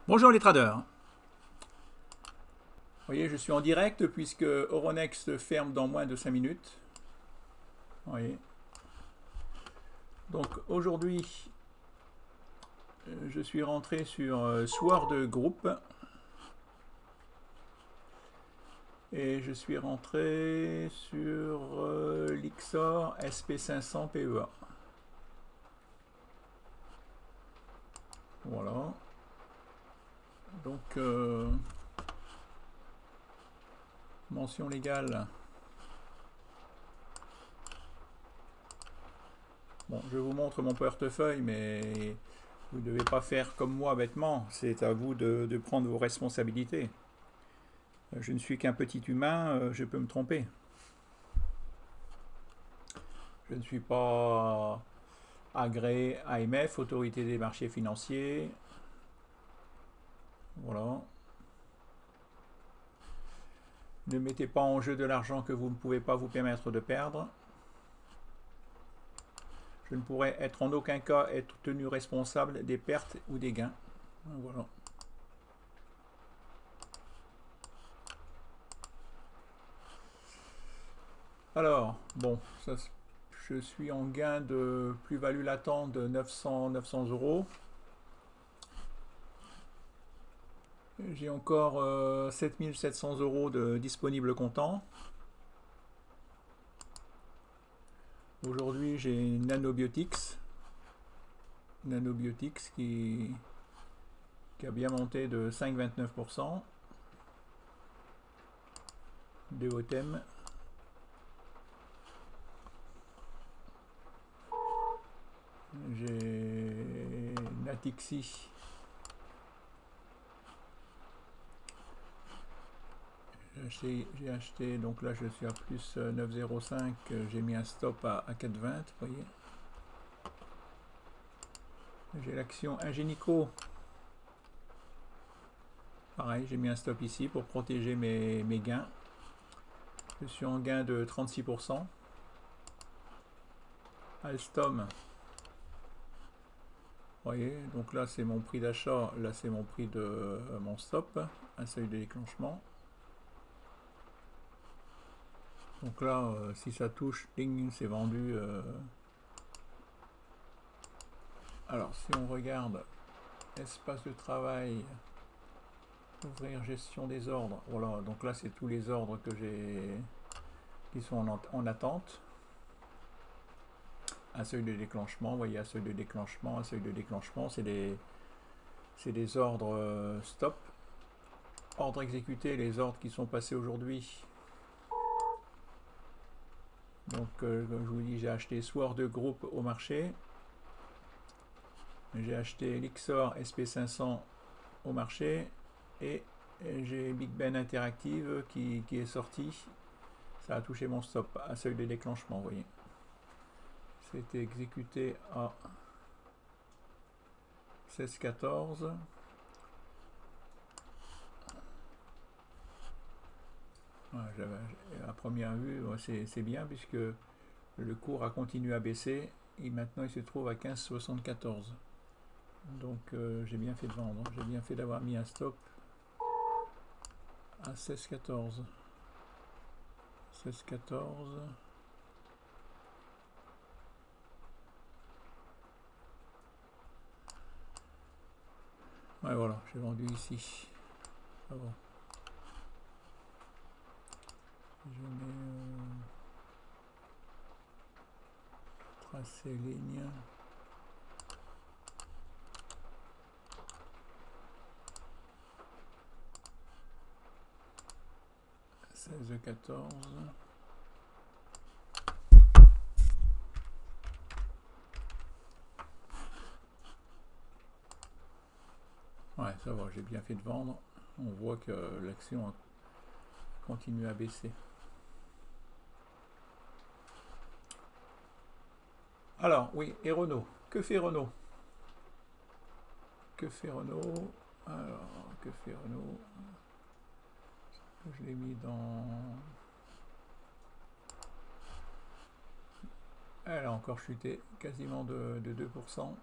Bonjour les traders. Vous voyez, je suis en direct puisque Euronext ferme dans moins de 5 minutes. Vous voyez. Donc aujourd'hui, je suis rentré sur Sword Group et je suis rentré sur Lixor SP500 PEA. Voilà. Donc, mention légale. Bon, je vous montre mon portefeuille, mais vous ne devez pas faire comme moi bêtement. C'est à vous de prendre vos responsabilités. Je ne suis qu'un petit humain, je peux me tromper. Je ne suis pas agréé AMF, Autorité des marchés financiers. Voilà. Ne mettez pas en jeu de l'argent que vous ne pouvez pas vous permettre de perdre. Je ne pourrais être en aucun cas être tenu responsable des pertes ou des gains. Voilà. Alors, bon, ça, je suis en gain de plus-value latente de 900 euros. J'ai encore 7700 euros de disponibles comptant. Aujourd'hui, j'ai Nanobiotics. Nanobiotics qui a bien monté de 5,29%. Deotem. J'ai Natixi. J'ai acheté, donc là je suis à plus 9,05, j'ai mis un stop à 4,20, vous voyez. J'ai l'action Ingenico. Pareil, j'ai mis un stop ici pour protéger mes gains. Je suis en gain de 36%. Alstom. Vous voyez, donc là c'est mon prix d'achat, là c'est mon prix de mon stop, un seuil de déclenchement. Donc là, si ça touche, ding, c'est vendu. Alors si on regarde espace de travail, ouvrir gestion des ordres, voilà, donc là c'est tous les ordres que j'ai qui sont en attente. Un seuil de déclenchement, vous voyez, un seuil de déclenchement, c'est des ordres stop. Ordre exécuté, les ordres qui sont passés aujourd'hui. Donc, comme je vous dis, j'ai acheté Sword Group au marché. J'ai acheté Lixor SP500 au marché. Et j'ai Big Ben Interactive qui est sorti. Ça a touché mon stop à seuil de déclenchement, vous voyez. C'était exécuté à 16,14. À première vue, c'est bien puisque le cours a continué à baisser et maintenant il se trouve à 15,74. Donc j'ai bien fait de vendre, j'ai bien fait d'avoir mis un stop à 16,14. 16,14. Ouais, voilà, j'ai vendu ici. Ah bon. Je mets tracer ligne. Seize 14. Ouais, ça va, j'ai bien fait de vendre. On voit que l'action a continué à baisser. Alors, oui, et Renault. Que fait Renault? Que fait Renault? Alors, que fait Renault? Je l'ai mis dans... Elle a encore chuté quasiment de 2%.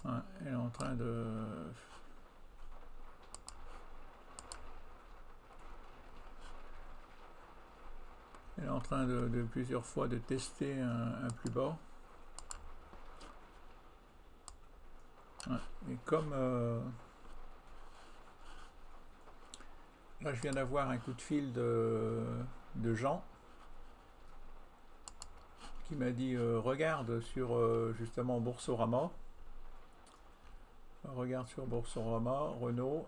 Ouais, elle est en train de... Elle est en train de plusieurs fois de tester un plus bas. Ouais, et comme... là, je viens d'avoir un coup de fil de Jean qui m'a dit regarde sur justement Boursorama. Regarde sur Boursorama, Renault.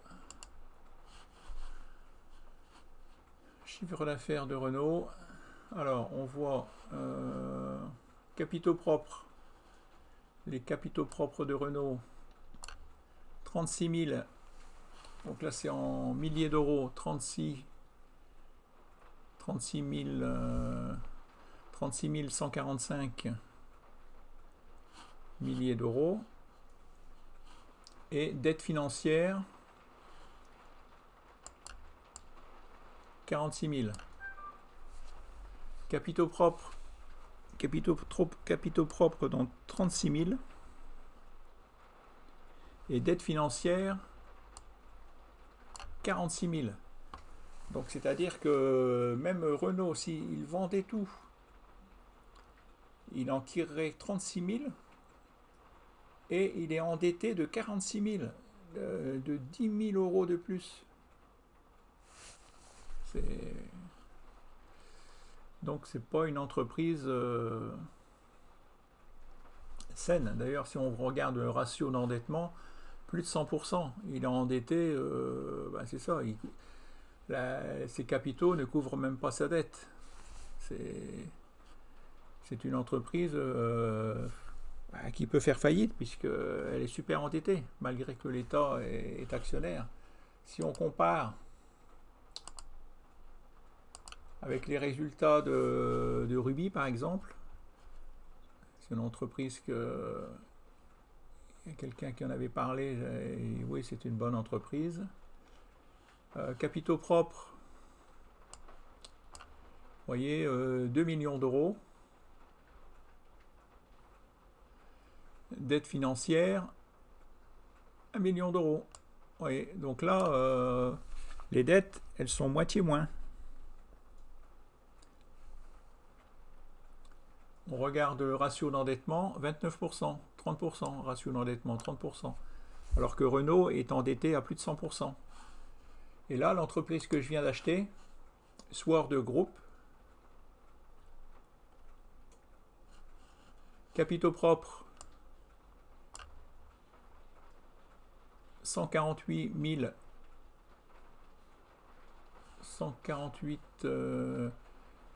Chiffre d'affaires de Renault. Alors, on voit capitaux propres. Les capitaux propres de Renault, 36 000. Donc là, c'est en milliers d'euros. 36 145 milliers d'euros. Et dette financière, 46 000. Capitaux propres, capitaux propres dans 36 000. Et dette financière, 46 000. Donc c'est-à-dire que même Renault, s'il vendait tout, il en tirerait 36 000 et il est endetté de 46 000, de 10 000 euros de plus. Donc c'est pas une entreprise saine. D'ailleurs, si on regarde le ratio d'endettement, plus de 100%. Il est endetté, c'est ça. Ses capitaux ne couvrent même pas sa dette. C'est une entreprise qui peut faire faillite puisqu'elle est super endettée, malgré que l'État est actionnaire. Si on compare avec les résultats de Ruby, par exemple, c'est une entreprise que... Il y a quelqu'un qui en avait parlé, et oui, c'est une bonne entreprise. Capitaux propres, vous voyez, 2 millions d'euros. Dette financière, 1 million d'euros. Vous voyez, donc là, les dettes, elles sont moitié moins. On regarde le ratio d'endettement, 29%, 30%, ratio d'endettement, 30%. Alors que Renault est endetté à plus de 100%. Et là, l'entreprise que je viens d'acheter, Sword Group, capitaux propres, 148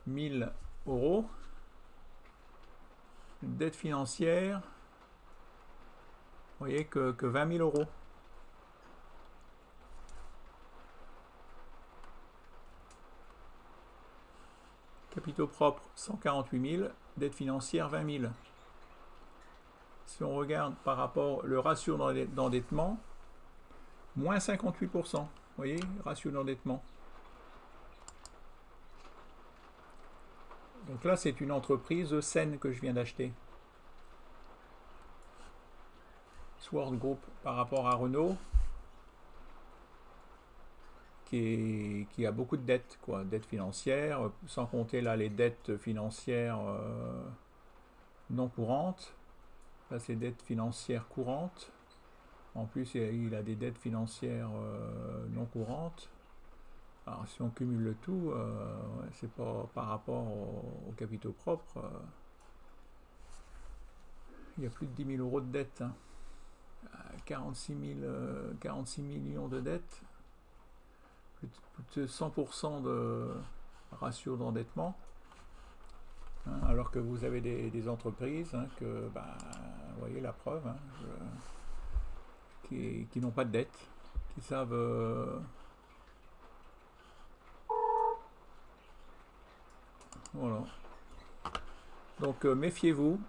000 euros. Dette financière, vous voyez que 20 000 euros. Capitaux propres, 148 000. Dette financière, 20 000. Si on regarde par rapport le ratio d'endettement, moins 58%. Vous voyez, ratio d'endettement. Donc là, c'est une entreprise saine que je viens d'acheter. Sword Group par rapport à Renault, qui a beaucoup de dettes, quoi, dettes financières, sans compter là les dettes financières non courantes. Là, c'est dettes financières courantes. En plus, il a des dettes financières non courantes. Alors, si on cumule le tout, c'est pas par rapport aux capitaux propres. Il y a plus de 10 000 euros de dettes. Hein. 46 millions de dettes. Plus de 100% de ratio d'endettement. Hein, alors que vous avez des entreprises que, vous voyez la preuve, qui n'ont pas de dette, qui savent... voilà. Donc méfiez-vous.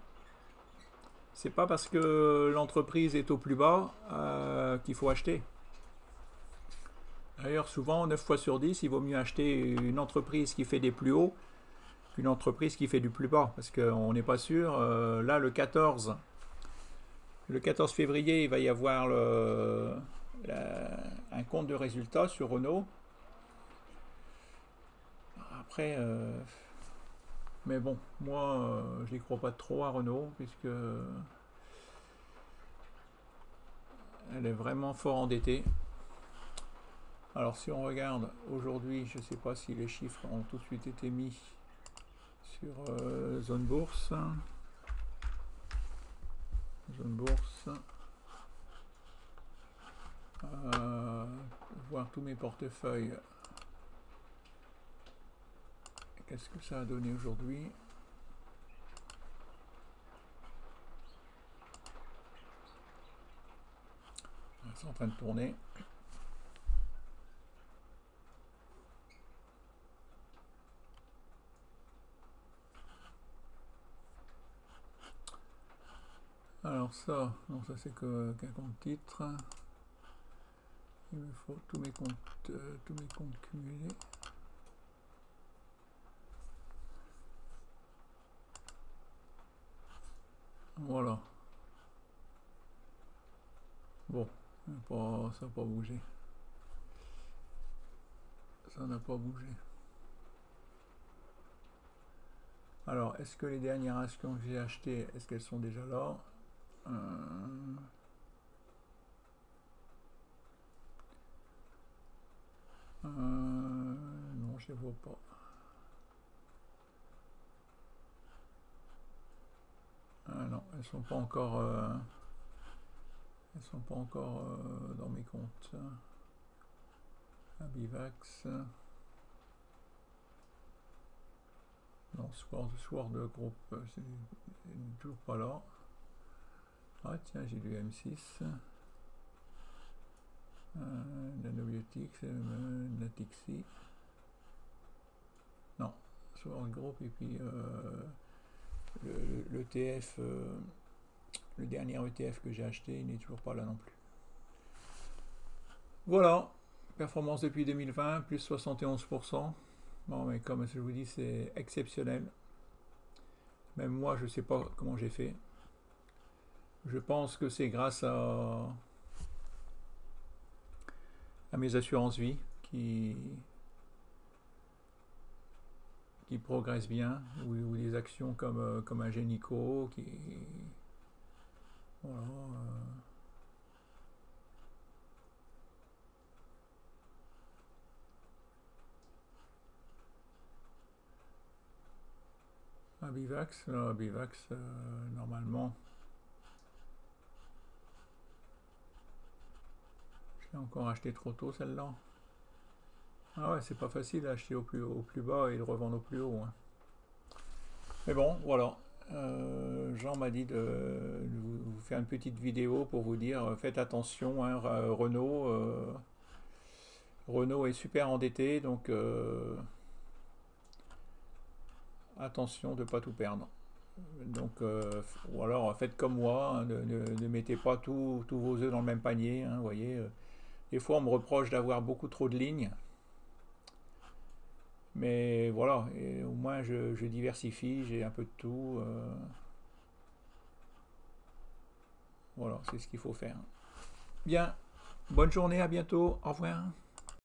C'est pas parce que l'entreprise est au plus bas qu'il faut acheter. D'ailleurs, souvent, 9 fois sur 10, il vaut mieux acheter une entreprise qui fait des plus hauts qu'une entreprise qui fait du plus bas. Parce qu'on n'est pas sûr. Là, le 14 Le 14 février, il va y avoir un compte de résultats sur Renault. Après, mais bon, moi, je n'y crois pas trop à Renault, puisque elle est vraiment fort endettée. Alors si on regarde aujourd'hui, je ne sais pas si les chiffres ont tout de suite été mis sur Zone Bourse. Zone Bourse. Voir tous mes portefeuilles. Qu'est-ce que ça a donné aujourd'hui? C'est en train de tourner. Alors ça, non, ça c'est qu'un compte titre. Il me faut tous mes comptes cumulés. Voilà. Bon, ça n'a pas bougé. Ça n'a pas bougé. Alors, est-ce que les dernières actions que j'ai achetées, est-ce qu'elles sont déjà là? Non, je les vois pas. Ah non, elles sont pas encore. Elles sont pas encore dans mes comptes. Abivax. Non, Sword Group, c'est toujours pas là. Ah tiens, j'ai du M6. Nanobiotics, Natixi. Non, Sword Group et puis l'ETF, le dernier ETF que j'ai acheté, il n'est toujours pas là non plus. Voilà, performance depuis 2020, plus 71%. Bon, mais comme je vous dis, c'est exceptionnel. Même moi, je ne sais pas comment j'ai fait. Je pense que c'est grâce à mes assurances vie qui progressent bien, ou des actions comme un Génico qui. Voilà. Abivax, normalement, je l'ai encore acheté trop tôt celle-là. Ah ouais, c'est pas facile à acheter au plus bas et de revendre au plus haut. Hein. Mais bon, voilà. Jean m'a dit de vous faire une petite vidéo pour vous dire faites attention, hein, Renault est super endetté, donc attention de ne pas tout perdre. Donc, ou alors faites comme moi, hein, ne mettez pas tous vos œufs dans le même panier. Hein, vous voyez, des fois on me reproche d'avoir beaucoup trop de lignes, mais voilà, et au moins je diversifie, j'ai un peu de tout. Voilà, c'est ce qu'il faut faire. Bien, bonne journée, à bientôt, au revoir.